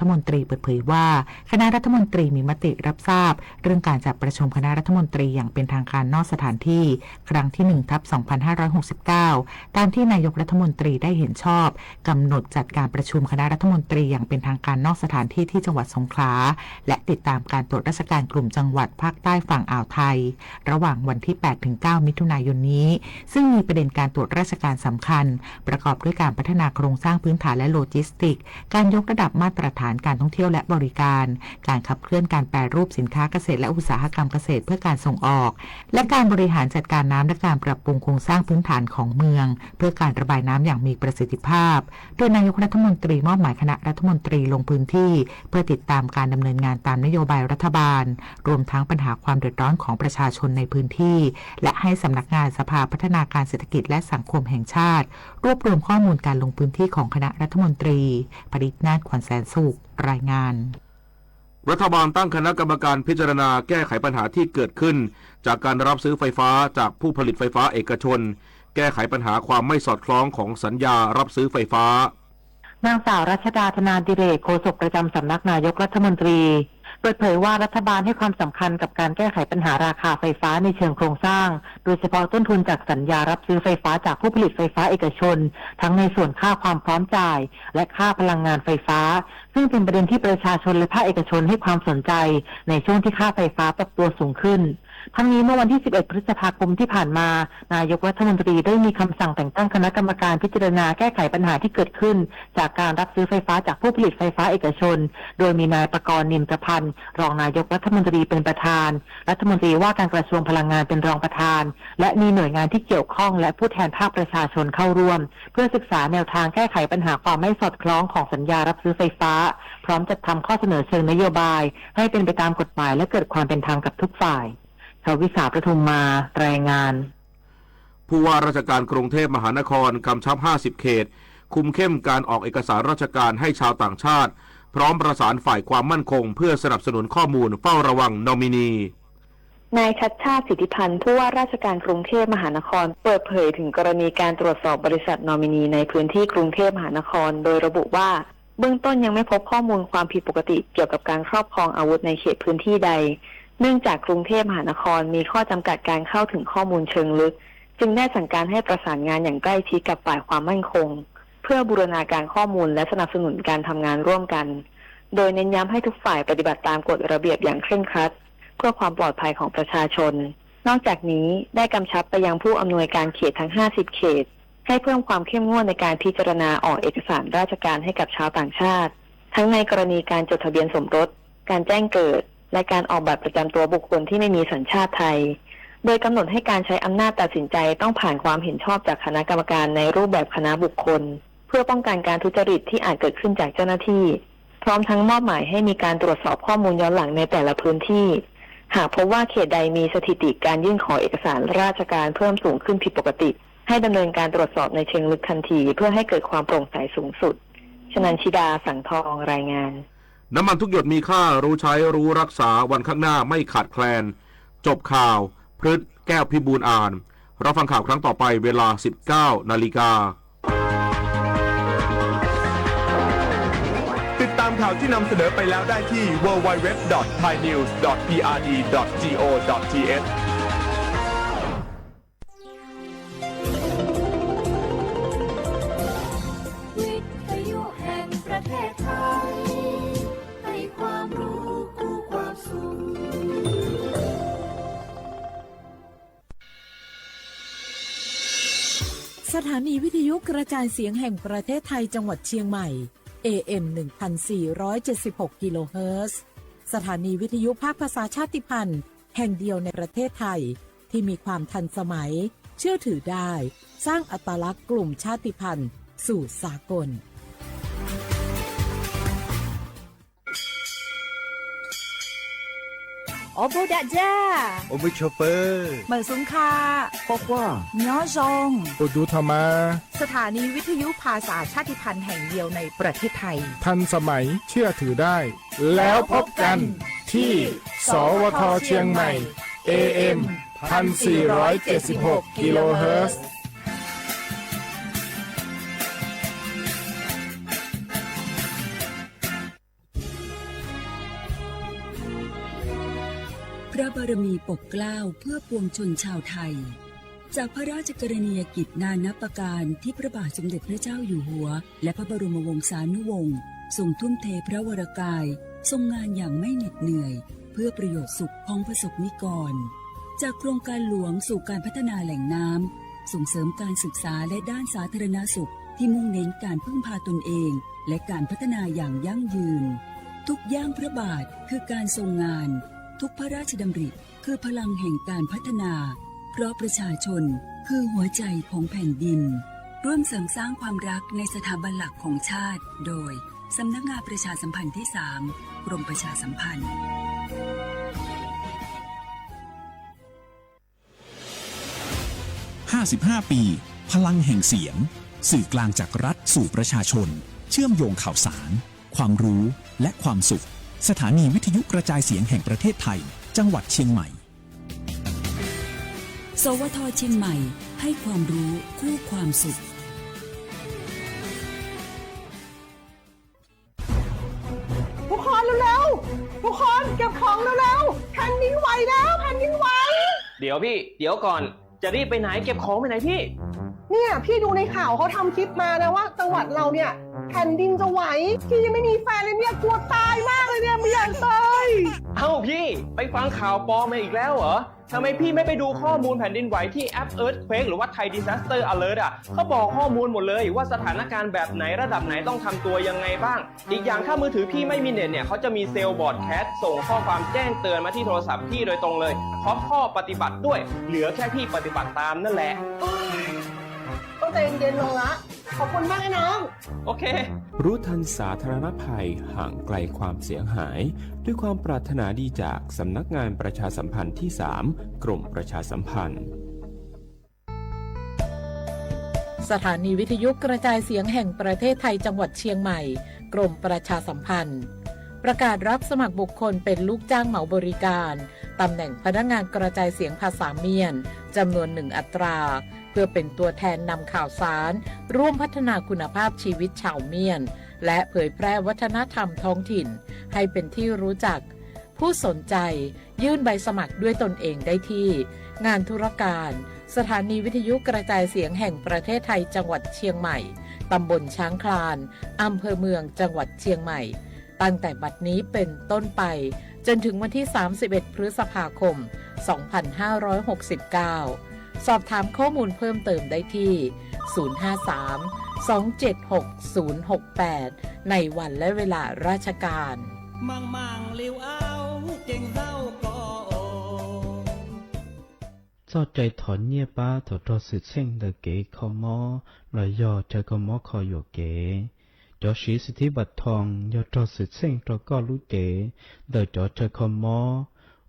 ฐมนตรีเปิดเผยว่าคณะรัฐมนตรีมีมติรับทราบเรื่องการจัดประชุมคณะรัฐมนตรีอย่างเป็นทางการนอกสถานที่ครั้งที่ 1/2569 ตามที่นายกรัฐมนตรีได้เห็นชอบกำหนดจัดการประชุมคณะรัฐมนตรีอย่างเป็นทางการนอกสถานที่ที่จังหวัดสงขลาและติดตามการตรวจราชการกลุ่มจังหวัดภาคใต้ฝั่งอ่าวไทยระหว่างวันที่ 8-9 มิถุนายนนี้ซึ่งมีประเด็นการตรวจราชการสำคัญประกอบด้วยการพัฒนาโครงสร้างพื้นฐานและโลจิสติกส์การยกระดับมาตรฐานการท่องเที่ยวและบริการการขับเคลื่อนการแปรรูปสินค้าเกษตรและอุตสาหกรรมเกษตรเพื่อการส่งออกและการบริหารจัดการน้ำและการปรับปรุงโครงสร้างพื้นฐานของเมืองเพื่อการระบายน้ำอย่างมีประสิทธิภาพโดยนายกรัฐมนตรีมอบหมายคณะรัฐมนตรีลงพื้นที่เพื่อติดตามการดำเนินงานตามนโยบายรัฐบาลรวมทั้งปัญหาความเดือดร้อนของประชาชนในพื้นที่และให้สำนักงานสภาพัฒนาการเศรษฐกิจและสังคมแห่งชาติรวบรวมข้อมูลการลงพื้นที่ของคณะรัฐมนตรีปริศนาถ ขวัญแสนสุขรายงานรัฐบาลตั้งคณะกรรมการพิจารณาแก้ไขปัญหาที่เกิดขึ้นจากการรับซื้อไฟฟ้าจากผู้ผลิตไฟฟ้าเอกชนแก้ไขปัญหาความไม่สอดคล้องของสัญญารับซื้อไฟฟ้านางสาวรัชดา ธนาดิเรกโฆษกประจำสำนักนายกรัฐมนตรีเปิดเผยว่ารัฐบาลให้ความสำคัญกับการแก้ไขปัญหาราคาไฟฟ้าในเชิงโครงสร้างโดยเฉพาะต้นทุนจากสัญญารับซื้อไฟฟ้าจากผู้ผลิตไฟฟ้าเอกชนทั้งในส่วนค่าความพร้อมจ่ายและค่าพลังงานไฟฟ้าซึ่งเป็นประเด็นที่ประชาชนและภาคเอกชนให้ความสนใจในช่วงที่ค่าไฟฟ้าปรับตัวสูงขึ้นทั้งนี้เมื่อวันที่ 11 พฤษภาคมที่ผ่านมานายกรัฐมนตรีได้มีคำสั่งแต่งตั้งคณะกรรมการพิจารณาแก้ไขปัญหาที่เกิดขึ้นจากการรับซื้อไฟฟ้าจากผู้ผลิตไฟฟ้าเอกชนโดยมีนายประกรณ์ นิมตพันธ์รองนายกรัฐมนตรีเป็นประธานรัฐมนตรีว่าการกระทรวงพลังงานเป็นรองประธานและมีหน่วยงานที่เกี่ยวข้องและผู้แทนภาคประชาชนเข้าร่วมเพื่อศึกษาแนวทางแก้ไขปัญหาความไม่สอดคล้องของสัญญารับซื้อไฟฟ้าพร้อมจัดทำข้อเสนอเชิงนโยบายให้เป็นไปตามกฎหมายและเกิดความเป็นธรรมกับทุกฝ่ายชวิสาประทุมมารายงานผู้ว่าราชการกรุงเทพมหานครกำชับ50เขตคุมเข้มการออกเอกสารราชการให้ชาวต่างชาติพร้อมประสานฝ่ายความมั่นคงเพื่อสนับสนุนข้อมูลเฝ้าระวังนอมินีนายชัชชาติ สิทธิพันธ์ผู้ว่าราชการกรุงเทพมหานครเปิดเผยถึงกรณีการตรวจสอบบริษัทนอมินีในพื้นที่กรุงเทพมหานครโดยระบุว่าเบื้องต้นยังไม่พบข้อมูลความผิดปกติเกี่ยวกับการครอบครองอาวุธในเขตพื้นที่ใดเนื่องจากกรุงเทพมหานครมีข้อจำกัดการเข้าถึงข้อมูลเชิงลึกจึงได้สั่งการให้ประสานงานอย่างใกล้ชิดกับฝ่ายความมั่นคงเพื่อบูรณาการข้อมูลและสนับสนุนการทำงานร่วมกันโดยเน้นย้ำให้ทุกฝ่ายปฏิบัติตามกฎระเบียบอย่างเคร่งครัดเพื่อความปลอดภัยของประชาชนนอกจากนี้ได้กำชับไปยังผู้อำนวยการเขตทั้ง50เขตให้เพิ่มความเข้มงวดในการพิจารณาออกเอกสารราชการให้กับชาวต่างชาติทั้งในกรณีการจดทะเบียนสมรสการแจ้งเกิดและการออกบัตรประจำตัวบุคคลที่ไม่มีสัญชาติไทยโดยกำหนดให้การใช้อำนาจตัดสินใจต้องผ่านความเห็นชอบจากคณะกรรมการในรูปแบบคณะบุคคลเพื่อป้องกันการทุจริตที่อาจเกิดขึ้นจากเจ้าหน้าที่พร้อมทั้งมอบหมายให้มีการตรวจสอบข้อมูลย้อนหลังในแต่ละพื้นที่หากพบว่าเขตใดมีสถิติการยื่นขอเอกสารราชการเพิ่มสูงขึ้นผิดปกติให้ดำเนินการตรวจสอบในเชิงลึกทันทีเพื่อให้เกิดความโปร่งใสสูงสุดชนันชิดาสังทองรายงานน้ำมันทุกหยดมีค่ารู้ใช้รู้รักษาวันข้างหน้าไม่ขาดแคลนจบข่าวพฤษแก้วพิบูลอ่านรับฟังข่าวครั้งต่อไปเวลา 19 นาฬิกาติดตามข่าวที่นำเสนอไปแล้วได้ที่ www.thainews.prd.go.thสถานีวิทยุกระจายเสียงแห่งประเทศไทยจังหวัดเชียงใหม่ AM 1476 กิโลเฮิรตซ์สถานีวิทยุภาคภาษาชาติพันธุ์แห่งเดียวในประเทศไทยที่มีความทันสมัยเชื่อถือได้สร้างอัตลักษณ์กลุ่มชาติพันธุ์สู่สากลโอโบดะจ้าโอมิชเปอร์เหมือนสุงคาพกว่าย้อซงโอดูธรรมาสถานีวิทยุภาษาชาติพันธุ์แห่งเดียวในประเทศไทยทันสมัยเชื่อถือได้แล้วพบกันที่สวทเชียงใหม่ AM 1476 กิโลเฮิรตซ์ พระบารมีปกเกล้าเพื่อปวงชนชาวไทยจากพระราชกรณียกิจนานับประการที่พระบาทสมเด็จพระเจ้าอยู่หัวและพระบรมวงศานุวงศ์ทรงทุ่มเทพระวรกายทรงงานอย่างไม่เหน็ดเหนื่อยเพื่อประโยชน์สุขของประสบนิกรจากโครงการหลวงสู่การพัฒนาแหล่งน้ำส่งเสริมการศึกษาและด้านสาธารณสุขที่มุ่งเน้นการพึ่งพาตนเองและการพัฒนาอย่างยั่งยืนทุกย่างพระบาทคือการทรงงานทุกพระราชดำริคือพลังแห่งการพัฒนาเพราะประชาชนคือหัวใจของแผ่นดินร่วมเสริมสร้างความรักในสถาบันหลักของชาติโดยสำนักงานประชาสัมพันธ์ที่ 3 กรมประชาสัมพันธ์55 ปีพลังแห่งเสียงสื่อกลางจากรัฐสู่ประชาชนเชื่อมโยงข่าวสารความรู้และความสุขสถานีวิทยุกระจายเสียงแห่งประเทศไทยจังหวัดเชียงใหม่สวท.เชียงใหม่ให้ความรู้คู่ความสุขทุกคนเร็วๆทุกคนเก็บของเร็วๆแผ่นดินไหวแล้วแผ่นดินไหวเดี๋ยวพี่เดี๋ยวก่อนจะรีบไปไหนเก็บของไปไหนพี่เนี่ยพี่ดูในข่าวเขาทำคลิปมานะว่าจังหวัดเราเนี่ยแผ่นดินจะไหวพี่ยังไม่มีแฟนเลยเนี่ยกลัวตายมากเลยเนี่ยไม่อยากตายเอ้าพี่ไปฟังข่าวปลอมมาอีกแล้วเหรอทำไมพี่ไม่ไปดูข้อมูลแผ่นดินไหวที่แอป Earthquake หรือว่า Thai Disaster Alert เขาบอกข้อมูลหมดเลยว่าสถานการณ์แบบไหนระดับไหนต้องทำตัวยังไงบ้างอีกอย่างถ้ามือถือพี่ไม่มีเน็ตเนี่ยเขาจะมีเซลล์บอร์ดแคสส่งข้อความแจ้งเตือนมาที่โทรศัพท์พี่โดยตรงเลยพร้อมข้อปฏิบัติด้วยเหลือแค่พี่ปฏิบัติตามนั่นแหละต้องใจเย็นๆลงละขอบคุณมากนะน้องโอเครู้ทันสาธารณภัยห่างไกลความเสียหายด้วยความปรารถนาดีจากสำนักงานประชาสัมพันธ์ที่ 3 กรมประชาสัมพันธ์สถานีวิทยุกระจายเสียงแห่งประเทศไทยจังหวัดเชียงใหม่กรมประชาสัมพันธ์ประกาศรับสมัครบุคคลเป็นลูกจ้างเหมาบริการตำแหน่งพนักงานกระจายเสียงภาษาเมียนจำนวน1อัตราเพื่อเป็นตัวแทนนำข่าวสารร่วมพัฒนาคุณภาพชีวิตชาวเมียนและเผยแพร่วัฒนธรรมท้องถิ่นให้เป็นที่รู้จักผู้สนใจยื่นใบสมัครด้วยตนเองได้ที่งานธุรการสถานีวิทยุกระจายเสียงแห่งประเทศไทยจังหวัดเชียงใหม่ตำบลช้างคลานอำเภอเมืองจังหวัดเชียงใหม่ตั้งแต่บัดนี้เป็นต้นไปจนถึงวันที่31พฤษภาคม2569สอบถามข้อมูลเพิ่มเติมได้ที่053-276-068ในวันและเวลาราชการมังเลี้ยวเอาเก่งเศร้าก็cho chạy thọ nhia ba thọ cho sự sinh đời kế khó mò lời do chạy khó mò khó dụ kế cho sĩ sự thi bạch thòng do cho sự sinh cho có lũ kế đời cho chạy khó mò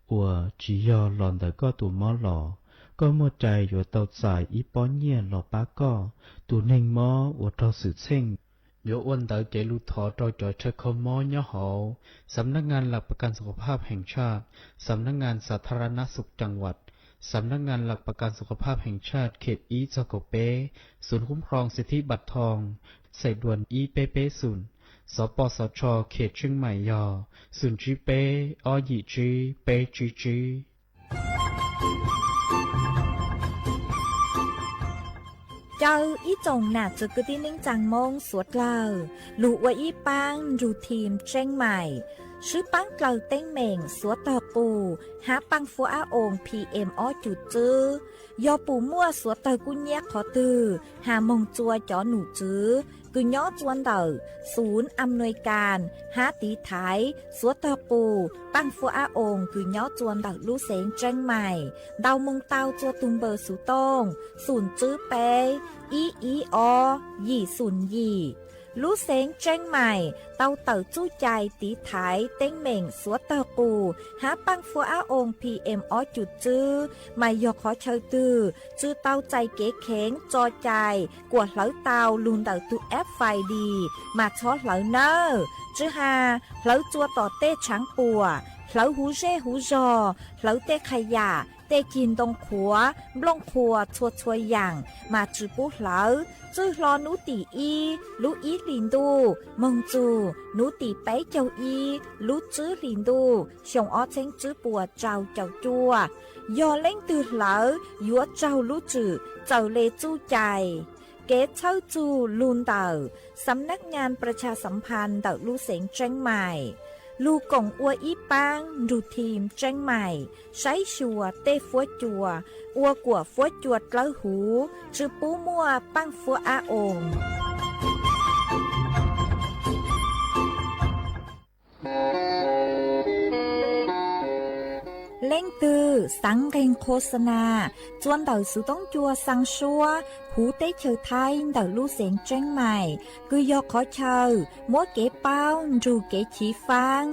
ủa chỉ do lòn đời có tù mò lò có một trái dụ tàu xài ý bó nhia lò bá có tù nênh mò ủa cho sự sinh dụ ôn đời kế lũ thọ cho chạy khó mò nhó hậuสำนักงานหลักประกันสุขภาพแห่งชาติสำนักงานสาธารณสุขจังหวัดสำนักงานหลักประกันสุขภาพแห่งชาติเขตอีจโกเปศูนย์คุ้มครองสิทธิบัตรทองใส่ด่วนอีเปเปศูนย์สปสชเขตเชียงใหม่ยอศูนย์จีเปอยีจีเปจีจีเจ้าอีจงหนาจะกระดิ่งจังมงสวดเล่าลูกว่าอีปังรูทีมเชียงใหม่ชื่อปังเกลาเต้งเหม่งสัวต่อปูหาปังฟัวอาอง PM อ้อจุดจื้อยอปูมั่วสัวเตอกุญแยกขอตือหามงจัวจ่อหนูจื้อกุญย้อจวนเตอศูนย์อำนวยการหาตีไทยสัวต่อปูปังฟัวอาองกุญย้อจวนเตอลูเสงเจียงใหม่ดาวมงเตาจัวตุมเบอร์สุตงศูนย์จื้อเปอีอยี่ศูนย์ยี่ลูเซงเจียงใหม่เต้าเต่าจู้ใจตีไถเต้งเหม่งสัวเตอปูหาปังฟัวอาอง PM อ้อจุดจื้อไม่ยอกขอเชยตือจื้อเต้าใจเก๋เข็งจอใจกวดเหลาเตาลุนเต่าตุแอปไฟดีมาช็อตเหลาเนอจื้อหาเหลาจัวต่อเต้ช้างปัวเหลาหูเร่หูจอเหลาเต้ขยะเต้ tê chín đông khóa blong khóa chua chua yang mà chữ bút lỡ chữ lo nú tỷ y lú ý linh đu mong chù nú tỷ bấy châu y lú chữ linh đu xong ó chênh chữ bùa trào chào chua do lên từ lỡ dúa trào lú chữ chào lê chu chài kế châu chu luôn tờ sắmนักงานประชาสัมพันธ์เต่าลู่เสงเชียงใหม่ลูกกงอัวอีปังดูทีมเชียงใหม่ใช้ชัวเต้ฟัวจัวอัวกัวฟัวจวดเกล้าหูชื่อปูมัวปังฟัวอาองเล่งตือสังเกงโฆษณาจวนเต่าสุต้องจัวสังชัวหูเต้เชอไทยเต่าลู่เสียงเชียงใหม่คือยอขอเชอมัวเก๋เป้ารูเก๋ฉีฟาง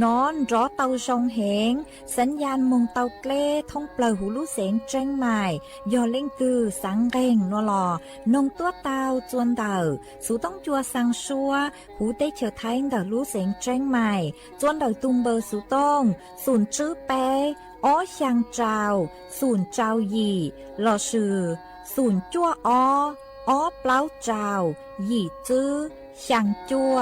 นอนรอเต่าชงเหงสัญญาณมงเต่าเกล้ท่องเปล่าหูลู่เสียงเชียงใหม่ยอเล่งตือสังเกงนัวหล่อนงตัวเต่าจวนเต่าสุต้องจัวสังชัวหูเต้เชอไทยเต่าลู่เสียงเชียงใหม่จวนเต่าตุงเบอร์สุต้องศูนย์ชื่อเป้อ้อช่างเจ้าศูนย์เจ้าหยี่หล่อชื่อศูนย์จั่วอ้อเปล่าเจ้าหยี่จื้อช่างจั่ว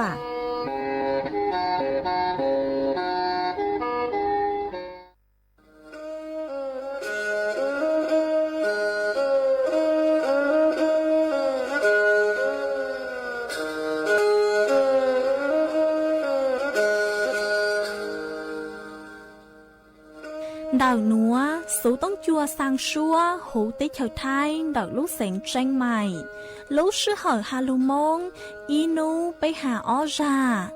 đào núa số tông chua sang xua hú tế chào thai đào lúc sánh tranh mày lúc sư hở hà lù mông inu bấy hà ó ra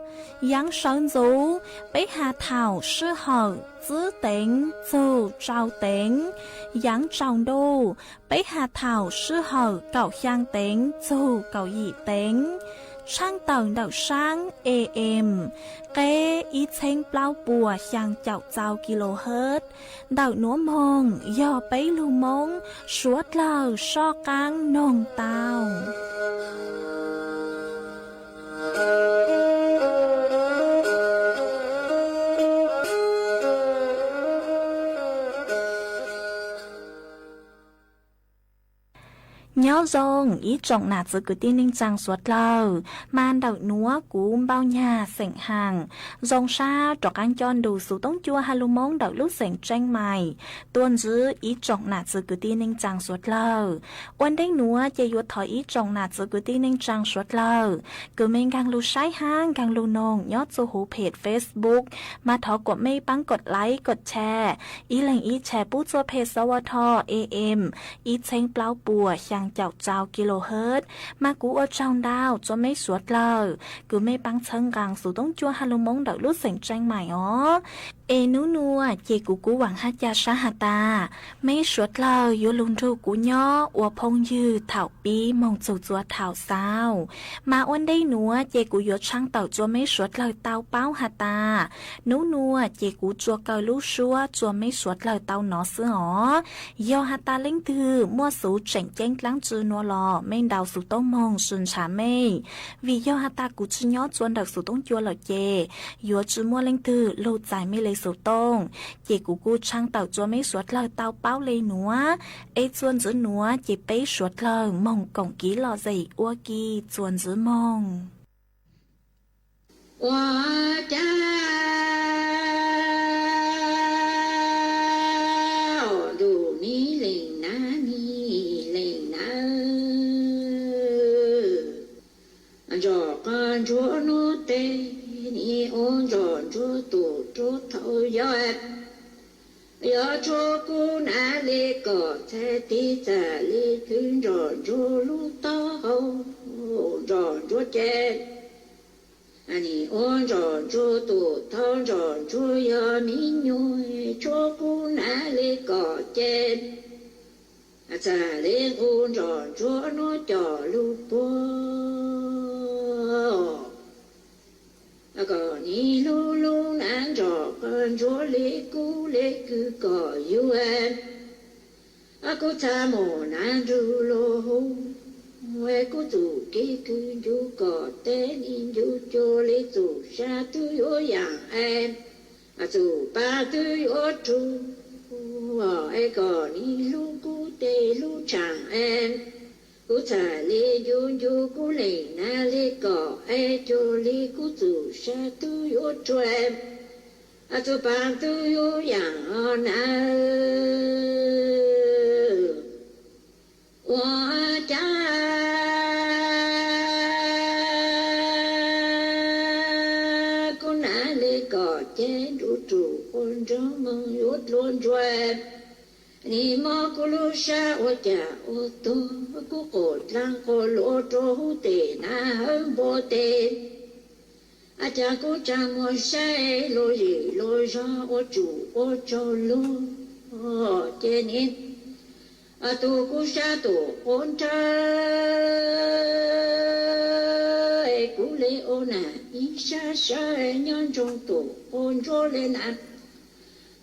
yang sơn dấu bấy hà thảo sư hở giữ tính dù trao tính yang trao đô bấy hà thảo sư hở cậu khang tính dù cậu dị tính sang tầng đào sang AM kế ít thanh bao bùa sang chào chào kHz đào núa mông do bấy lưu mông suốt lờ so căng nông tàu nhớ rong ý trọng nạt giữa cứ tin ninh trang suốt lờ man đậu núa cú bao nhà sảnh hàng rong xa trọc anh chọn đủ số tống chua halu mong đậu lúc sảnh tranh mày tuôn giữ ý trọng nạt giữa cứ tin ninh trang suốt lờ ôn đánh núa chạy yuột thỏi ý trọng nạt giữa cứ tin ninh trang suốt lờ cứ mình càng lưu sai hang càng lưu nông nhớ số hú page Facebook mà thọกดไม่ปังกดไลค์กดแชร์ý lệnh ýแชร์ปู้ตัวเพจสวท AM ýเช้งเปล่าปัวช่างเจ้าเจ้าkHz mà cú ở trong đào cho mấy suốt lờ cứ mấy băng chân càng số tống chua halu mong đậu lúc sảnh tranh mày ó ê nú nua chị cú hoàng hát cha sa hà ta mấy suốt lờ yo lung ru cú nhỏ ua phong dư thảo pi mong chầu chua thảo sao mà ôn đây nua chị cú yo trang tàu cho mấy suốt lờ tao bao hà ta nú nua chị cú chua cao lú xua cho mấy suốt lờ tao nó sữa ó yo hà ta linh thư mua số chảnh chanh láng chư nua lò men đào số tông mong xuân trà mê vì do hà ta cú chư nhỏ chuan đặc số tông chua lò chê yo chư mua linh thư lâu dài mê lấy số tông chị cú trang tàu cho mấy suốt lờ tao bao lấy núa ê chuan giữ núa chị bấy suốt lờ mong cổng ký lò dày ua kỳ chuan giữ mong Hoa cha đủ ní lệnh na rồi con chúa nô tê ni ôn rồi chúa tụ chúa thâu giỏi giờ chúa cô na lê cỏ thế tí trả lê thương rồi chúa lú to hậu rồi chúa chết 아니 온전주 또 던전주 여민요의 조구 날리 거젠 아차린 온전주 노저루뽀 아거니 룰루 난저건 졸리꾸 레그 거유엔 아고 차모 난줄로 huệ cô chủ kỹ cư du có tên in du cho lấy chủ xa tư yếu dạng em chủ ba tư yếu chủ ai có ni lu cu tê lu chẳng em cú thả lê du du cú lê na lê cỏ ai cho lê cú tù sa tu yo cho em a tu pan tu yo yang na wa cha cú na lê cỏ chế đủ trụ con chó mong yo luôn cho em ni mo cô lu sa ô cha ô tô cô cổ lang cô lô trô hú tê na hơn bồ tê a cha cô cha mo sa lô gì lô ra ô chủ ô cho lô ô chê nín a tu cô sa tu con cha cô lê ô na ý sa sa nhân trong tu con cho lên ăn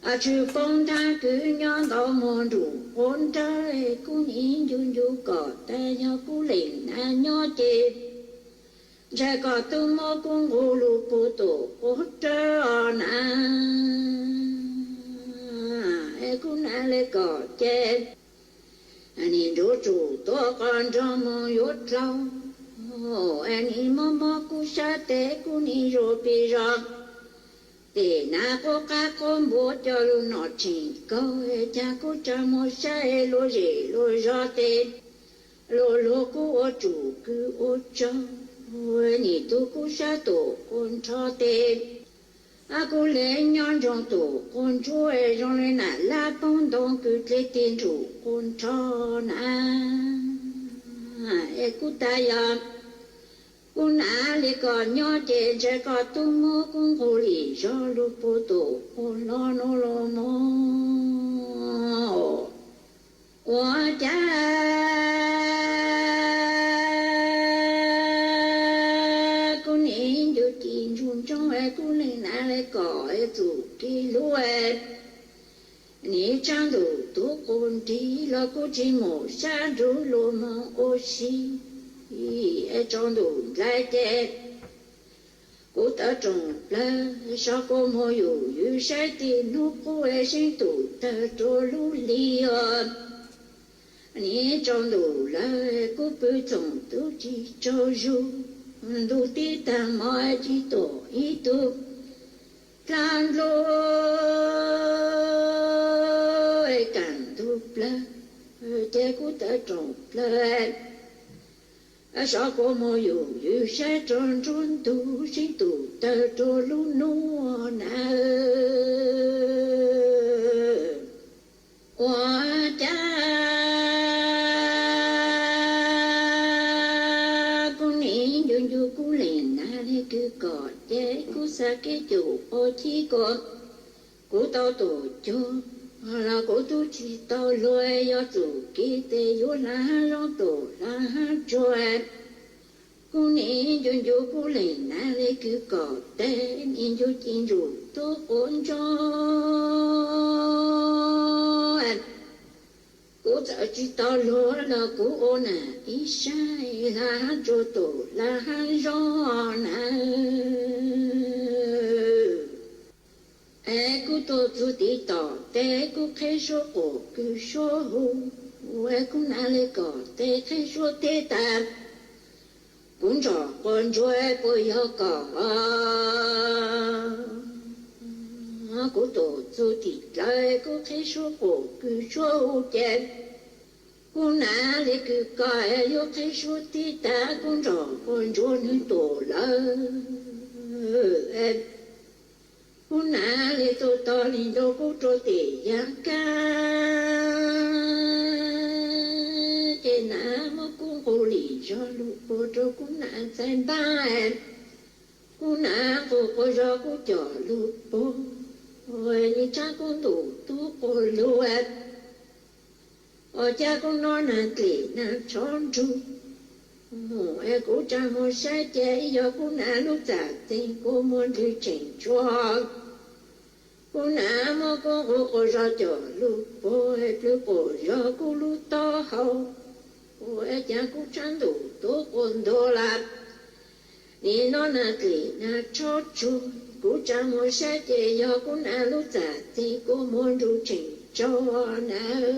a chư phong tha cứ nhon tao mòn đủ ôn trái cú nhìn dun du cỏ ta nhau cú lệnh na nhó chê trái cỏ tu mò cung ngô lu pu tổ ôn trái na e cú na lê cỏ chê anh nhìn rú chủ to con cho mò yốt rau anh nhìn mò mò cú sa tế cú nhìn rô pi rong để na cô cá con bố cho lu nọ chỉnh câu cha cô cha mo sai lo gì lo do tên lo cô ô chủ cứ ô cho nhị tu cô sa tổ con cho tên a cô lẽ nhon trong tổ con chúa trong lên nà la bông đông cứ lấy tiền chủ con cho na e cô ta ya cô nã lì cò nhỏ chè chè cò tu mô cũng hồ lì cho lu po tổ cô lo nó lo mô quá cha cô nín dù chín chung trong ai cô lì nã lì cò ai tụ kỳ lũ ai ní trang đủ tú con tí lo cô chỉ mổ xa rú lô mô ô xí ai trong đủ lại chết cô ta trồng la sao cô mò dù dù sai tiền nút cô ai sinh tụ ta cho lũ li ní trong đủ la cô bự trồng tu chỉ cho dù đủ tí ta mọi chỉ tổ ý tu can lô càng tu la thế cô ta trồng la a sao cô mò dù dù sai tròn tròn tu sinh tụ ta cho lũ nô na hoa cha cô ní dù dù cô lên na đi cứ cọ chế cô sa cái chủ ô chi cô tao tổ cho là cô tu chỉ tao lôi do chủ kí tê vô là lo tổ là cho em cô ní dù dù cô lên na lê cứ cỏ tê nhìn dù chín rủ tốt ổn cho em cô sợ chỉ tao lôi là cô ổn à ý sai là cho tổ là do na ai cô tôi chú tí tỏ té cô khai số cổ cứ số hù ai cô nã lê cỏ té khai số té tạm cũng rõ con chúa bôi hơ cỏ cô tổ chú tí lại cô khai số cổ cứ số hù chém cô nã lê cứ cỏ yo khai số té tạm cũng rõ con chúa nữ tổ lỡ em cô nã lê tô to lì đô cô trô tỉ giang ca chê nã mô cô cô lì cho lụ cô trô cô nã xem ba em cô nã cô cho cô cho lụ bố ôi như cha cô tủ tú cô lụ em ôi cha cô nói nà tỉ nà tròn tru ôi cô cha mô sai chế do cô nã lúc giả tình cô muốn đi chỉnh cho cô nã mô cô ra cho lũ bố ai plư bố ra cô lũ to hậu cô ai cha cô chán đủ tố con đô lạc ni nó nà tỉ nà chót chú cô cha mô sai chế do cô nã lúc giả tình cô muốn đi chỉnh cho nợ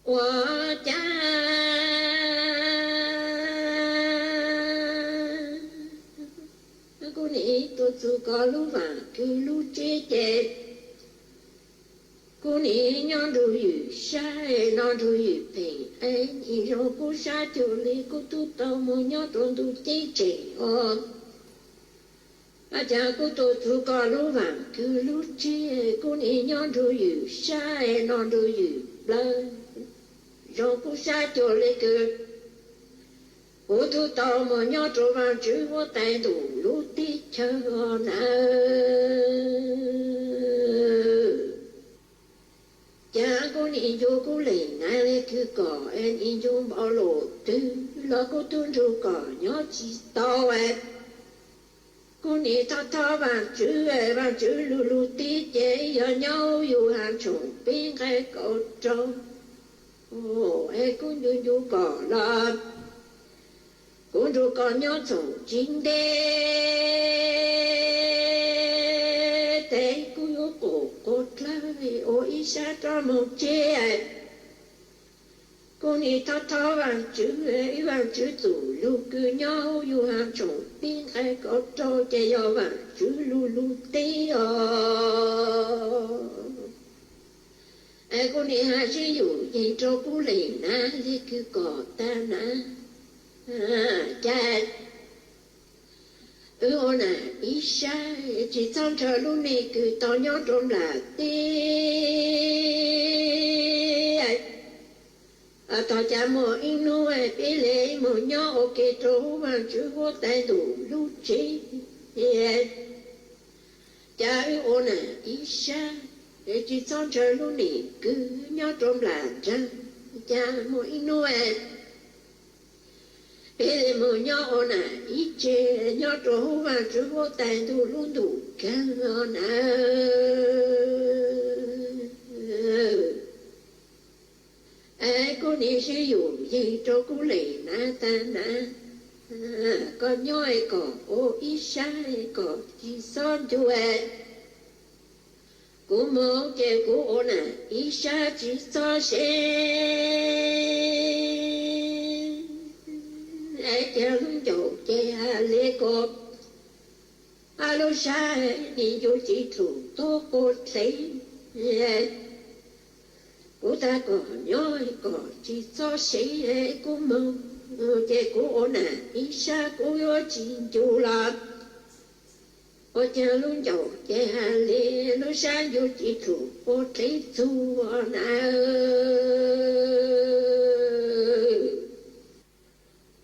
我家cô ní tôi chú có lũ vàng cứ lũ chế chết cô ní nhon đồ yu sai non đồ yu bình anh ý rồi cô sa chỗ lý cô tu tao mô nhon tròn tu chế chết cha cô tôi chú có lũ vàng cứ lũ chế cô ní nhon đồ yu sai non đồ yu bơ rồi cô sa chỗ lý cứ cô tu tao mô nhon tròn vàng chứ vô tay đủ lũ tí chờ nợ cha cô nhìn vô cô liền ngay lên cứ cỏ em nhìn vô bỏ lộ tư lo cô tuôn ru cỏ nhớ chỉ to em cô nhìn thao thao vàng chữ lù lù tí chế giờ nhau dù hàng trộn bên cái cậu trâu ồ em cô nhìn vô cỏ là cô ru cỏ nhớ trộn chính đê thế cô vô cổ cột lại ôi xa cho một chế cô ní thao thao vàng chữ tủ lù cứ nhau dù hàng trộn bên ai có trâu chế do vàng chữ lù lù tí cô ní hai chữ dù gì cho cô liền ná thì cứ cỏ ta ná chát ô nà ý xa chỉ xong chờ lúc này cứ tao nhớ trong là tê tao chả mò in nô bê lệ mò nhớ ok trâu vàng chữ vô tay đủ lúc chế chả ô nà ý xa chỉ xong chờ lúc này cứ nhớ trong là trăng chả mò in nô bê mò nhớ ô nà ý chế nhớ trâu vàng chữ vô tay đủ lúc đủ căng ô nà cô ní sử dụng gì cho cô lì na ta na con nhói có ô ít sai có chỉ son chuệ cô mơ chê cô ô nà ít sai chỉ son xe chê lưng chỗ chê lê cột alo sai đi vô chỉ thủ tô cô thấy cô ta có nhói có chỉ cho sĩ cô mong chê cô ổn à ý xa cô vô chín chú lọt cô cha luôn dầu chê hà lê nó xa vô chỉ thủ cô thấy thu ổn à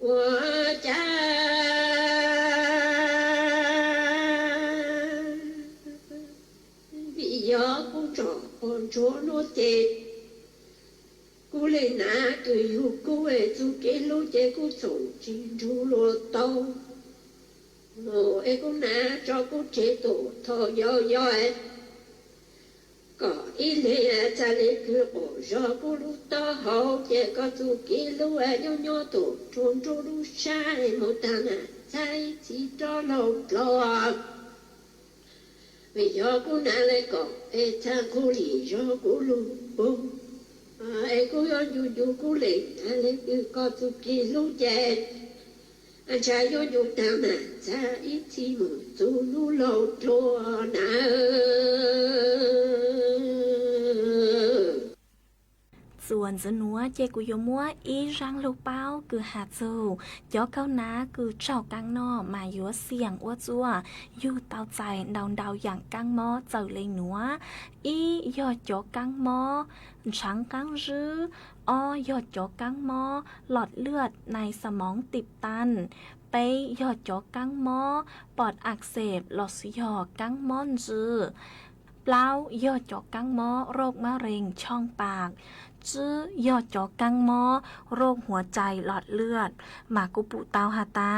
cô cha vì gió cô trọ con chúa nó chết cô lên nã cười hụt cô về chú kế lô chế cô sống chín chú lô tâu ngô ê cô nã cho cô chế tổ thọ do ê có ý lệ cha lê cứ ổ do cô lô to hậu chế có chú kế lô ê nhô tổ trốn trô lô sai một thằng sai chỉ cho lô lô vì do cô nã lê có ê cha cô lì do cô lô bông cô yo du cô lệ ale có tu kỳ lu chết anh cha yo du tao nè cha ít chi mu tu lu lo cho naส่วนจะนัวเจกุยมัวอีรังลูกเป้าคือหาจูจ่อเข้านาคือเจ้ากังนอมายัวเสียงอ้วจัวอยู่เตาใจดาวอย่างกังมอเจอเลยหนัวอียอดจ่อกังมอช้างกังรื้ออ้อยอดจ่อกังมอหลอดเลือดในสมองติดตันไปยอดจ่อกังมอปอดอักเสบหลอดยอกังมอนจื้อเปล่ายอดจ่อกังมอโรคมะเร็งช่องปาก จื้อยอดจอกังหมอโรคหัวใจหลอดเลือดหมากุปุเตาฮาตา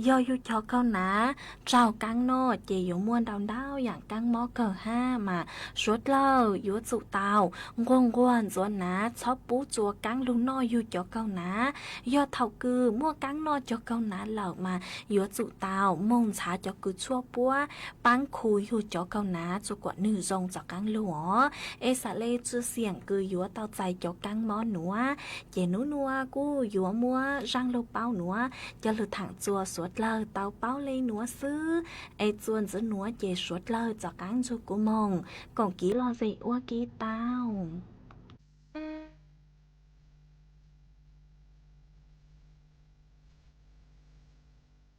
ยอยุจอเก้าหนาเจ้ากังโนเจอยู่ม่วนดาวดาวอย่างกังหมอเก่อห้ามาชวดเล่ายุสุเตางวงกวนจวนนะชอบปูจัวกังลุงน้อยอยู่จอเก้าหนายอดเท่ากือมั่วกังนอจอเก้าหนาเหล่ามายุสุเตามงชาจอกือชั่วปัวปังคุยอยู่จอเก้าหนาจุกว่านือจงจอกังหลัวเอสาเลจื้อเสียงกือยัวเตาใจจอกังหมอหนัวเจนูนัวกู้ยัวมัวร่างโลเป้าหนัวจะหลุดถังจัวสวดเลอเตาเป้าเลยหนัวซื้อไอจวนจะหนัวเจสวดเลอจอกังจุกุมงก่องกี้รอสิอ้วกี้เต้า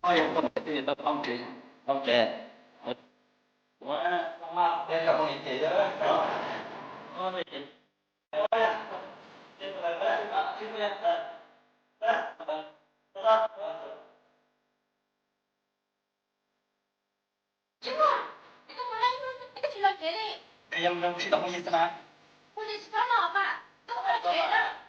ก็ยังคนที่ต้องถือต้องแก่ว่ามาเดินกับคนอื่นเยอะก็ไม่เห็นyang tidak punya senang. Punya senang apa? Kau ada.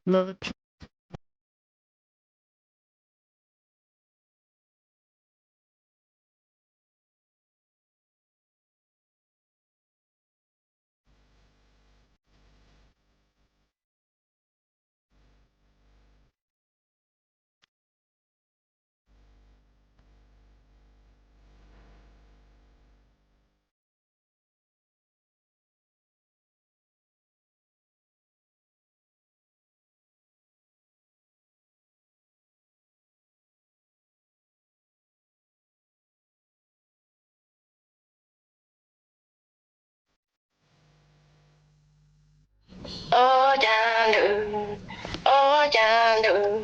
Love ô cha nữ ô cha nữ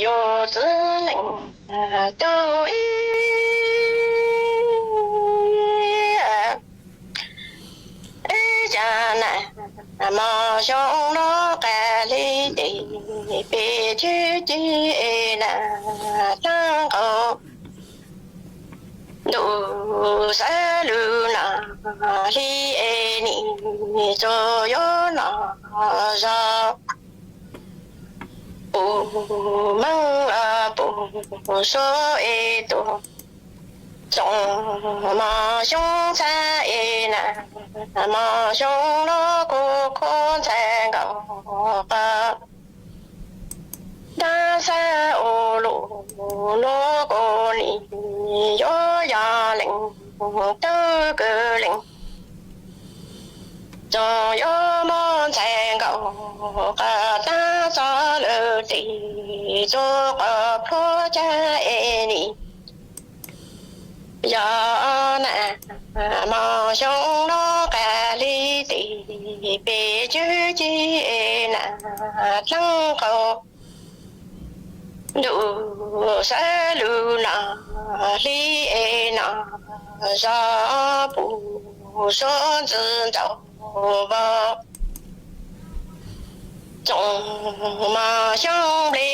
yo tư lệnh tu y cha nè mà trong nó cả lý đi bị chứ chi là tăng cầu đủ sa lu na li e ni cho yo na ra bu mang a bu so e to trong mà trong cha e na mà trong nó cô con cha gạo ba đa sa ô lô lô cô ni yo ya lệnh tư cơ lệnh cho yo mong cha gạo cả ta cho lỡ tỷ cho cả pro cha e ni ya na mà trong nó cả lý tỷ bị chứ chi na tăng cầu đủ sa lu na li e na ra bu so zhen zhao ba zhong ma xiang li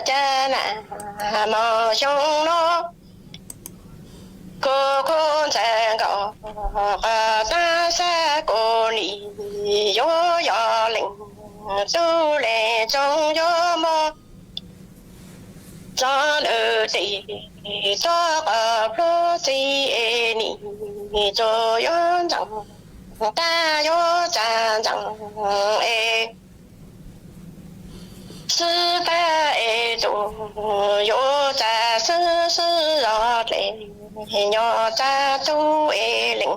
cha na ma xiang lo cô con cha gạo ta sa cô ni yo ya lệnh tu lệ trong gió mơ cho lỡ tỷ cho cả pro si e ni cho yo rằng ta yo cha rằng e sư ta e tu yo cha sư sư rõ lệ nhỏ cha tu e lệnh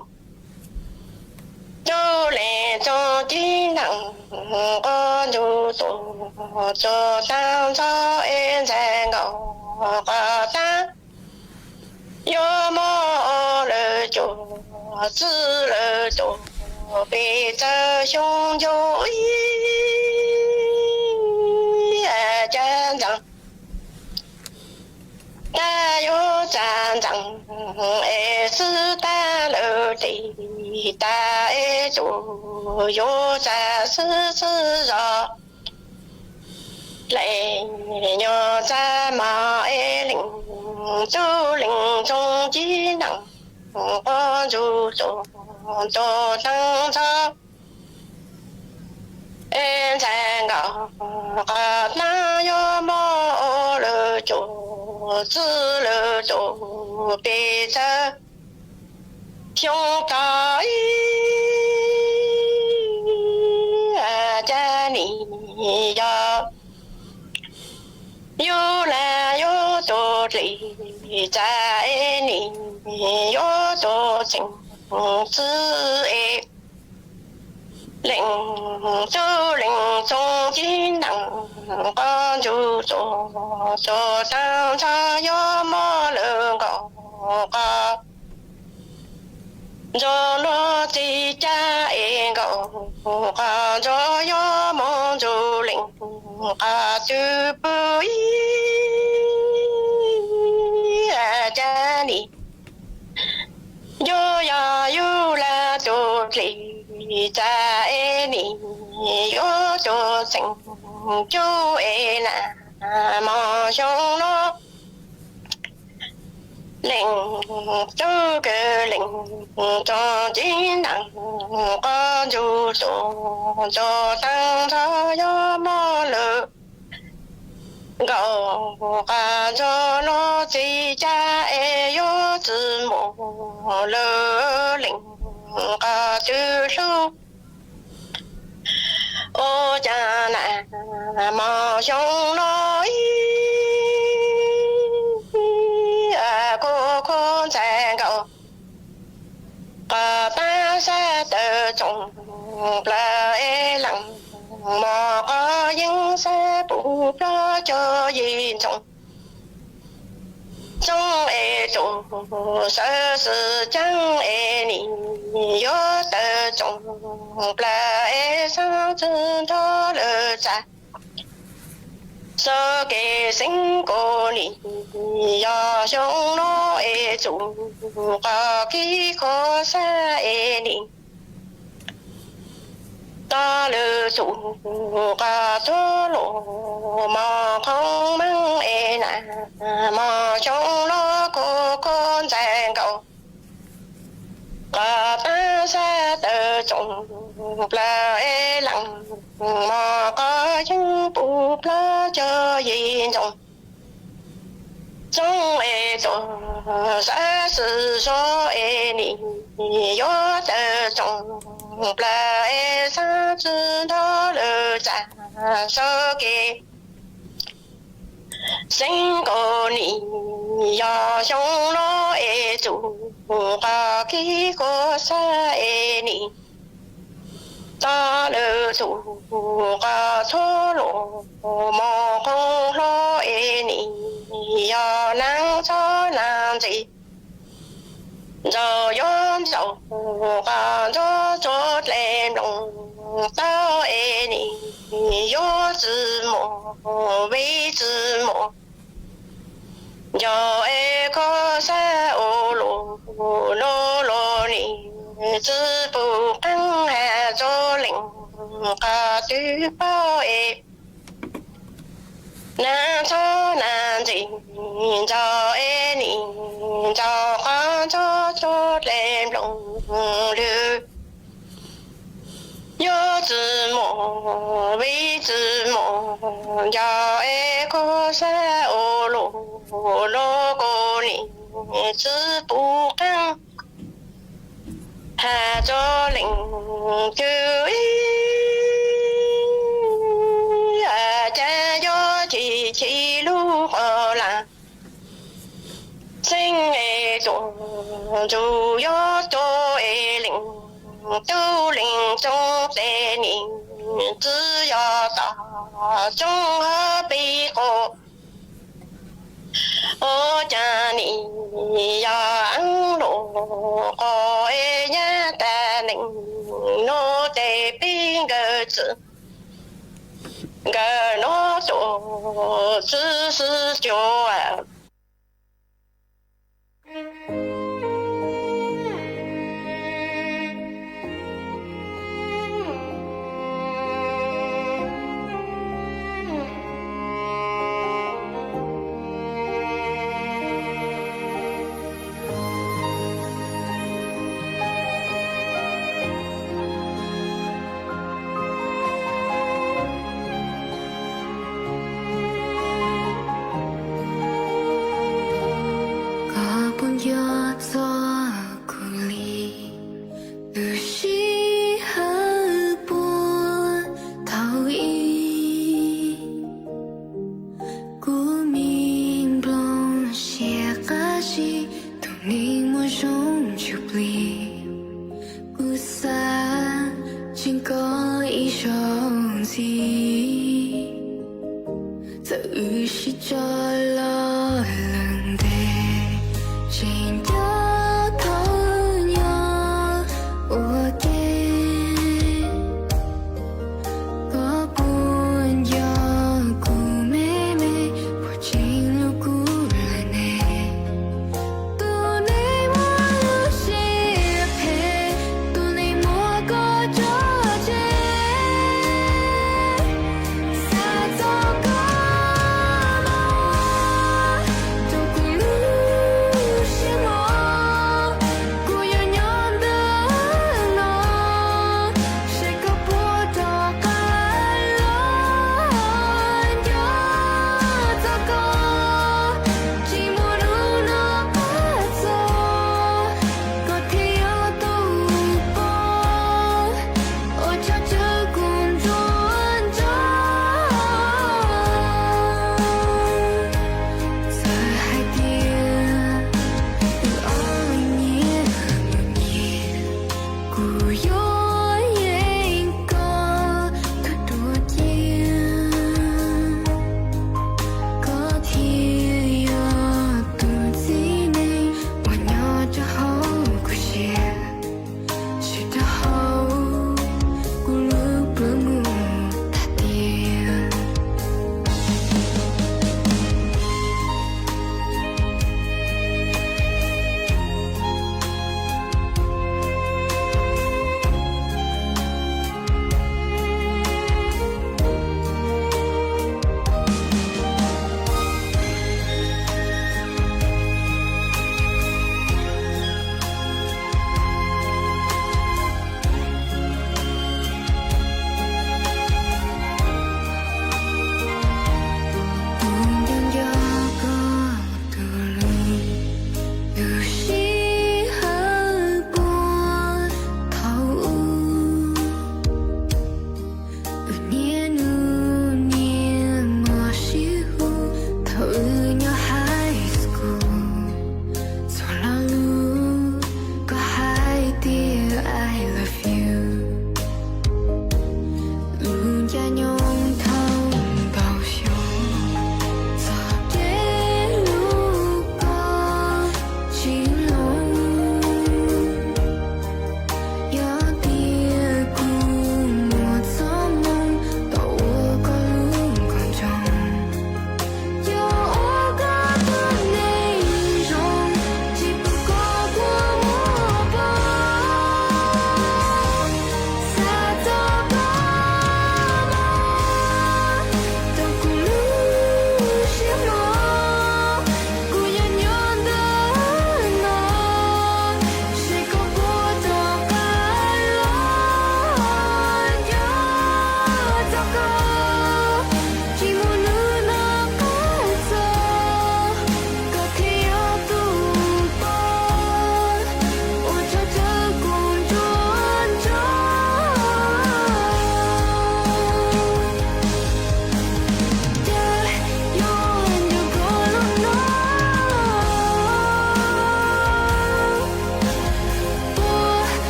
cho lệ cho chí năng con du tu cho tăng cho em sẽ ngầu cả ta yo mô lỡ chủ sư lỡ chủ bị cha xuống cho ý chân rằng ta yo chan rằng e sư ta lỡ đi ta e chủ yo cha sư sư rõ lệ nhỏ cha mà e linh tu linh trong trí năng con du tu cho tăng cho em sang gạo na yo mô lỡ chủ tư lỡ chủ bị cha trong cái cha ni ya yo la yo to li cha e ni yo to ching tư e lệnh cho lệnh trong chiến năng con chú cho tăng cho yo mô lỡ gạo ca cho nó chỉ cha e gạo ca cho yo mong chú lệnh ca chú bui cha ni yo ya yo la cho li cha e ni yo cho sing cho e na mà trong nó lệnh cho cái lệnh cho chiến năng con du cho tăng cho yo mô lỡ gạo ca cho nó chỉ cha e yo tự mô lỡ lệnh ca chữ lưu ô cha nè mà trong nói cô con sẽ gạo ta sẽ tự trọng là e lặng mà có những sẽ bù ra cho gì trọng trong e chủ tổ sơ sư chẳng e ni yo tơ trong là e sang chân đó lơ cha sơ kê sinh cô ni yo xong nó e chủ có kí khó xa e ni ta lơ chủ có thô lộ mà không mang e nà mà trong nó cô con giang cầu cả ta xa tờ chồng là e lặng mà có những bụp lá cho gì chồng trong e chồng xa sự cho e nì gió tờ chồng là e xa chứ đó lờ trả sơ kê sinh cô nì do trong nó e chủ và khi có xa e nì ta lỡ chủ và thô lộ mà không lo e nì do nắng cho làm gì giờ yếm dầu và gió chốt lên lòng tao e nì yo zhi mo wei zhi mo yo e ko sa o lo lo lo ni zhi bu kan ha zhou ling ka du bao e nan cho nan jing zhao e ni zhao huang zhou chốt lên lòng lưu yo zhi mo wei zhi mo ya e ko sa o lo lo ko ni zhi bu kan ha zhou ling ju ya cha yo chi chi lu ho la sinh e zhong zhu yo zhou e ling tu linh trong thế niên只要大众和悲苦，我家里要安乐，我也带领我的边个子，个我做只是就啊。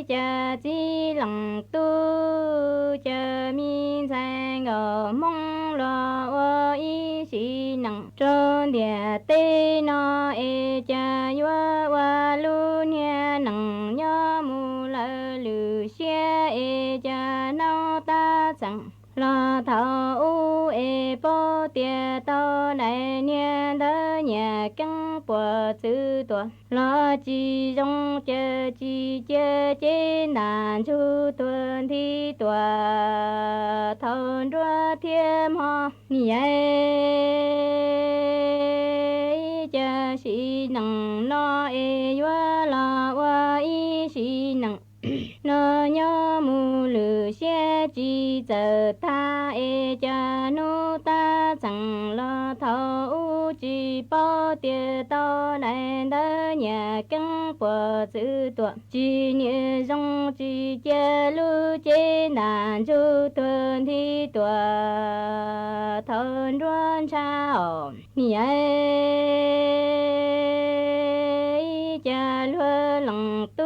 cha chi lăng tu cha min sang ngờ mong lo ơ y si nặng trơn địa tê no e cha yua wa lu nha nặng nhớ mu lơ lư xia e cha nao ta chẳng lo thọ u e po tia to đại niên đỡ nhà căng bùa chữ tuổi lo chi rong chơi chi chơi chế nạn chu tuần thi tuổi thôn đua thiêm ho nhảy cha si nặng no e yua lo wa y si nặng nó nhớ mù lử xe chi giờ ta e cha nu ta chẳng lo thấu chi bao tiền to này đỡ nhà căng bùa chữ tuổi chi nhẹ rong chi che lu che nạn chu tuần thi tuổi thôn ruan cha ổn nhảy cha lúa lòng tu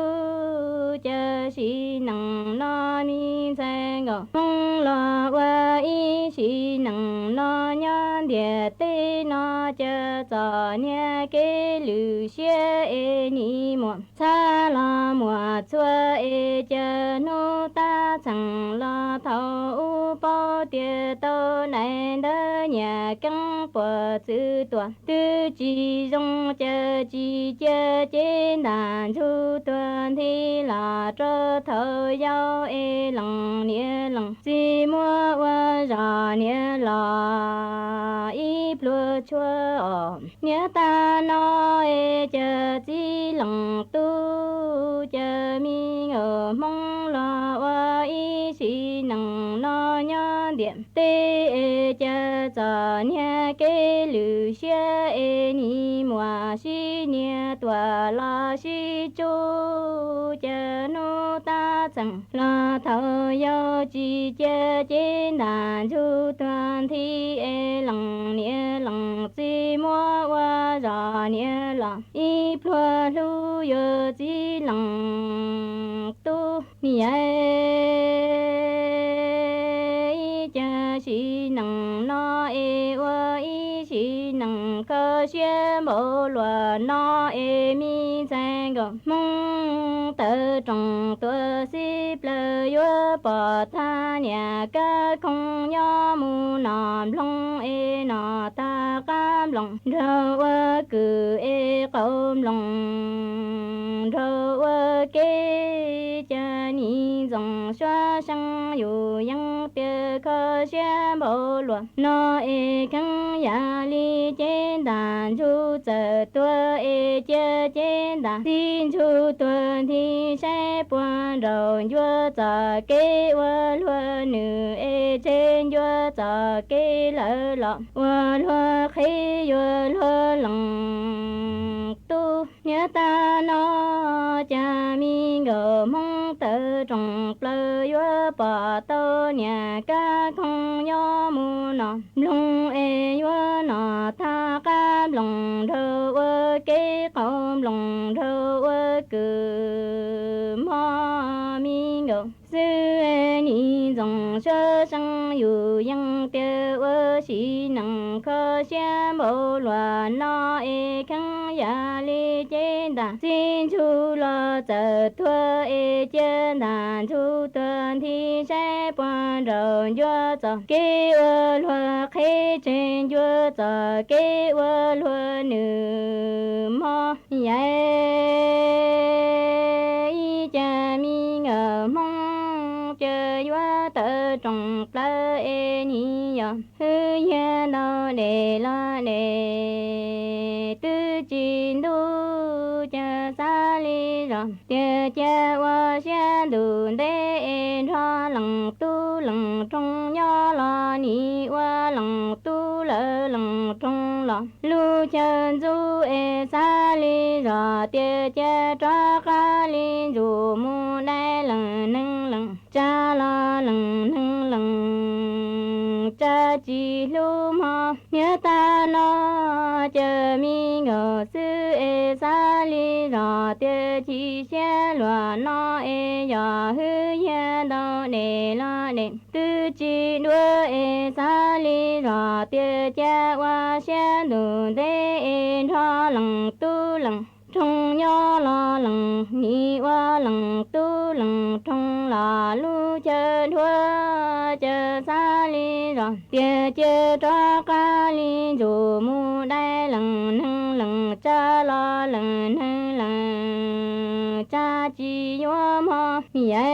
cha si nặng no mi sang ngờ mong lo qua y si nặng no nhan địa tê no cha cho nha kế lư xe e ni muộn cha lo mùa chua e cha nu ta chẳng lo thấu bao tiền to này đỡ nhà căng bùa chữ tuổi tư chi rong cha chi cha chế đàn chu tuần thi là cho thơ giao e lòng nia lòng chi mua qua giò nia lò y plua chua nia ta no e chờ chi lòng tu chờ mi ngờ mong lo qua y si nằng no nhớ điện tê e chờ cho nia kế lư xe e ni mùa si nia tua la si chu chờ nu ta chẳng lo thơ yo chi che chế đàn chu toàn thi e lòng nia lòng chi mua qua giò nia lòng y plua lu yo chi lòng tu nia cha si nằng no e wa y si nằng cơ xe bộ lùa no e mi sang gò mong tự trồng tua si plơ yo bỏ tha nhà ca không yo mu nòm long e nò ta cam lòng rơ wa cử e cơm lòng rơ wa kê cha ni dòng xoa sang yu yang bia cơ xe bộ lùa no e căng ya li trên đàn chu chờ tua e che trên đàn xin chu tuần thi sẽ buồn đầu vua chờ kế vua lúa nữ e trên vua chờ kế lỡ lọ vua lúa khi vua lúa lòng tu nhớ ta nó cha mi ngờ mong tự trồng plơ vua bỏ tơ nhà ca không nhớ mu nọ lung e vua nọ tha cam lòng thơ vua kế công lòng thơ vua cử mò mi ngờ sư e ni dòng sơ sang yu yang tiêu vua si nằng khơ xe bộ lùa no e khăng ya li trên đàn xin chu lo chờ thua e trên đàn chu tuần thi sẽ quan đầu vua chờ kế vua lùa khế trên vua chờ kế vua lùa nữ mò vậy cha mi ngờ mong chờ vua tự trồng plơ e ni yo hư ya đâu để lo để tư chín đu cha sa li rồi tia cha wa xa đùn đê e ra lòng tu lòng trong nhó lo ni wa lòng tu lỡ lòng trong lo lu chân du e sa li rồi tia cha tra ca li dù mu đai lần nâng lần cha lo lần nâng lần cha chi lu ma nhớ ta nó chờ mi ngờ sư e sa li rồi lo tia chi xe lo no e yo hư ya đâu để lo để tư chi đua e sa li lo tia cha wa xe đủ để e cho lòng tu lòng trong nhớ lo lòng ni wa lòng tu lòng trong là lu chơi thua chơi xa li rồi tia chơi cho ca li dù mu đây lần nâng lần cha lo lần nâng lần cha chi yo mo ye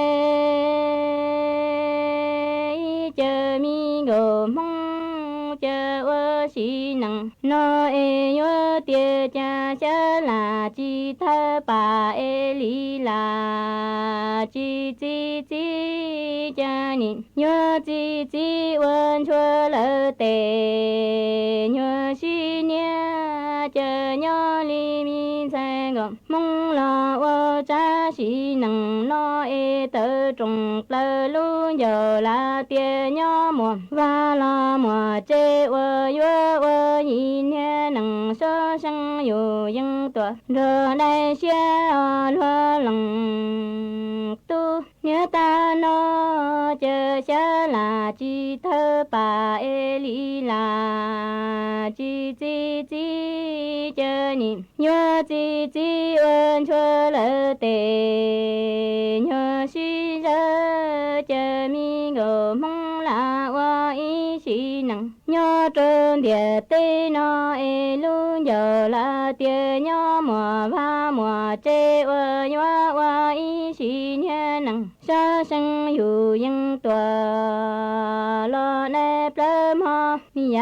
chơi mi go mong chơi ơ xí nằng nó e yo tia cha cha là chi thơ bà e li là chi chi chi cha ni nhớ chi chi ơn chua lỡ tề nhớ xí nhớ chờ nhớ li mi sang gom mong lo ơ cha xí nằng nó e tơ trùng lơ lu giờ là tia nhớ mùa và lo mùa chê ơ yo ơ nhìn nhé nằng sơ sang yu yang tua rồi đây xe lo lòng tu nhớ ta nó chờ xa là chi thơ bà e li là chi chi chi chờ niệm nhớ chi chi ơn chua lỡ tề nhớ suy rơ chờ mi ngờ mong là qua ý chỉ nặng nhớ trơn địa tê nó e luôn giờ là tia nhớ mùa va mùa chê ơ nhớ qua ý chỉ nhớ nặng sa sang yu yang tua lo ne plem ho mi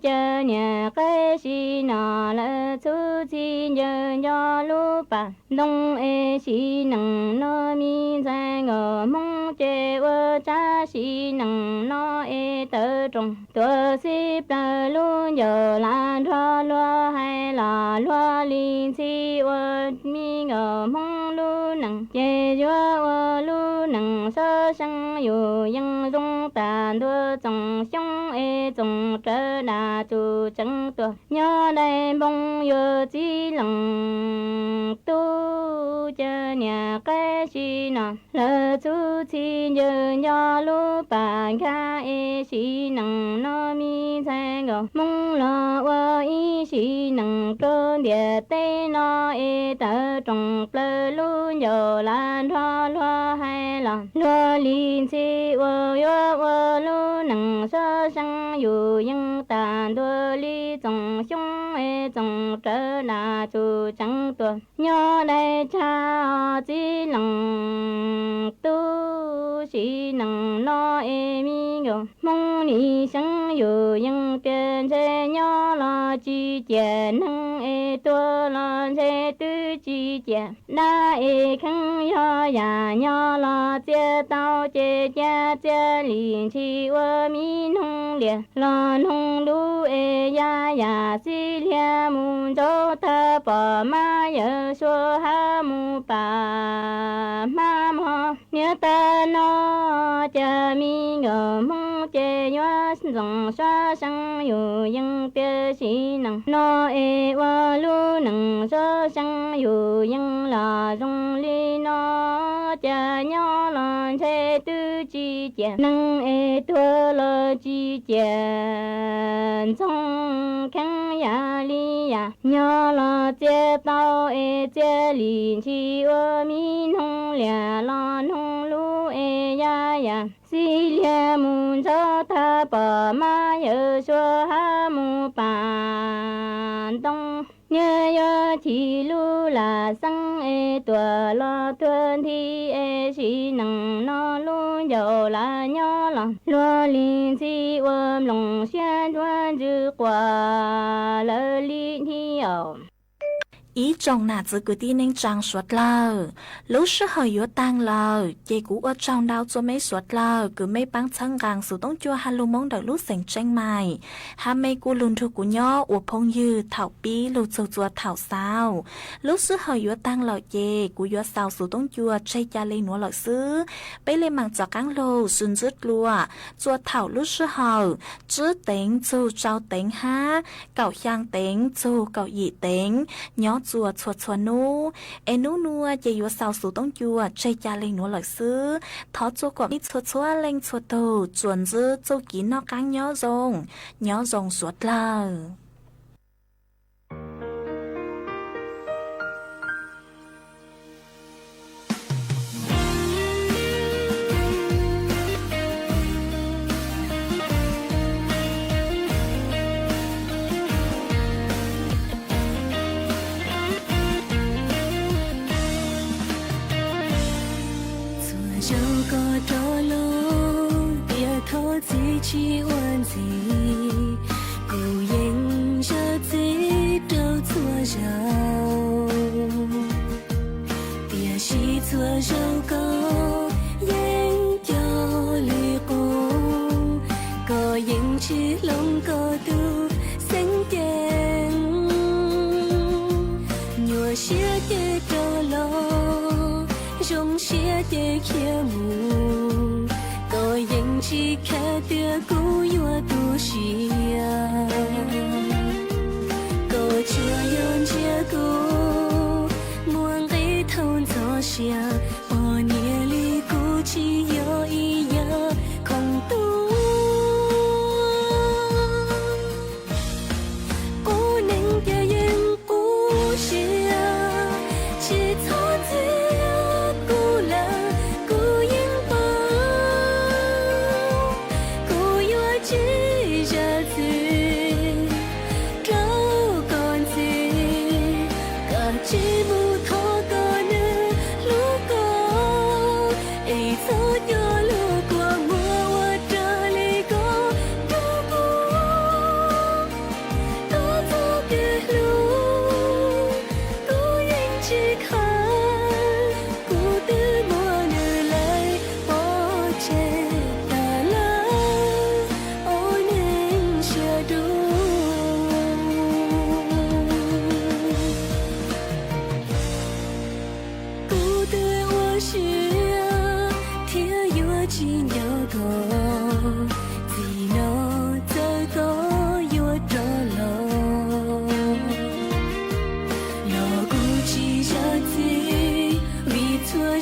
chờ nhà cái si nọ là chú chi nhớ cho lu pa đông e si nằng nó mi ra ngờ mong chê ơ cha si nằng nó e tơ trồng tua si pa lu giờ là thua lúa hay là lúa linh si ơ mi ngờ mong lu nằng chê chúa ơ lu nằng sơ sang yu yang dung tàn đua trồng xong e trồng trở đà tu chẳng tua nhớ đây bông yo chi lòng tu chờ nhà cái chi nọ lỡ chú chi nhớ nhớ lu bà ca e chi nằng nó mi sang gò mong lo ơ ý chi nằng trơn địa tê nó e tơ trồng plơ lu nhờ lan thoa loa hay là loa linh chi ơ yo ơ lu nằng sơ sang yu yang tàn đua li trồng xong e trồng trở là chú chẳng tua nhớ đây cha chi lòng tu chỉ nằng nó e mi go mong ni sang yu yang tiền che nhớ là chi chè nâng e tua là che tư chi chè na e khăng yo ya nhớ là che tao che cha che liền chi ơ mi nông liền là nông lu e ya ya si lia mu cho ta bỏ ma yơ xua ha mu pa ma mo nhớ ta nó cha mi ngờ mong che nhớ dòng xoa sang yu yang tia si nằng nó e wa lu nằng so sang yu yang là dòng li nó cha nhớ là che tư chi chè nằng e tua lo chi chè trong khăn ya li ya nhớ là che tao e che li chi ơ mi nông lia lo nông lu e ya ya si lia mu cho ta bỏ ma yơ xua ha mu pan đông nhớ yo chi lu là sang e tua lo tuân thi e si nằng nó lu dầu là nhớ là lo linh si ôm lòng xiên tuân chữ quả lơ linh thi ẩu ý trong nà giữ cứ đi nên trang suốt lờ lúc sư hơi yếu tăng lờ dây cú ở trong đau cho mấy suốt lờ cứ mấy băng chân gàng sự tông chua hà lù mong đợi lúc sành tranh mày hà mấy cú lùn thu của nhỏ ủa phong dư thảo bí lù chua chua thảo sao lúc sư hơi yếu tăng lờ dây cú yếu sao sự tông chua chay cha lên núa lờ sư bây lên mảng cho cáng lô xuân rứt lùa chua thảo lúc sư hơi chứ tính chu trao tính ha cậu giang tính chu cậu dị tính nhỏ chùa chùa chùa nu em nu nua chỉ yếu sao số tông chùa chơi cha lên núa lợi sư thọ chùa quả ít chùa chùa lên chùa tù chuẩn dư châu kín nó căng nhỏ rồng suốt lờ chỉ oan gì cô yên cho gì đâu thua giàu tia chỉ thua giàu có yên cho lì cô yên chỉ lòng có tu sinh tiền nhua xía để cho lo rong xía để kia mù có yên chỉ khẽ tia cú yêu tu xia có chưa yon chia cú muốn gây thôn gió xia bỏ nia li cú chỉ yêu ý nhớ không tu cú nên tia yên cú xia chỉ thôn tia cú là cú yên chỉ ra gì đâu còn gì cả chỉ mu thọ có nữa lúc có ấy số nhớ lúc qua mưa trời lì có đâu có biết lúc có yên chỉ khăn cố tư mùa nơi lại bỏ chết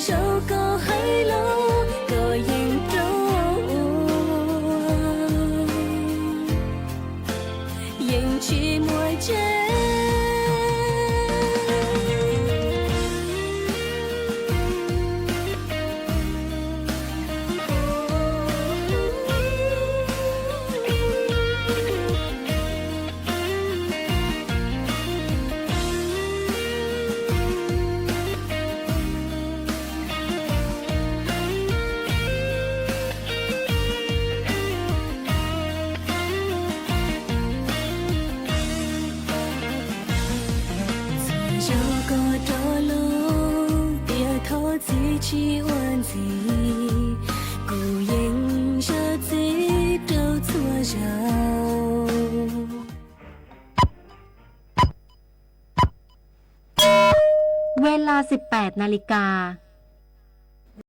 dẫu có hay lâu có yên trâu yên chỉ mùi chết chỉ oan gì cô yên cho gì đâu thua giàu เวลา 18 นาฬิกา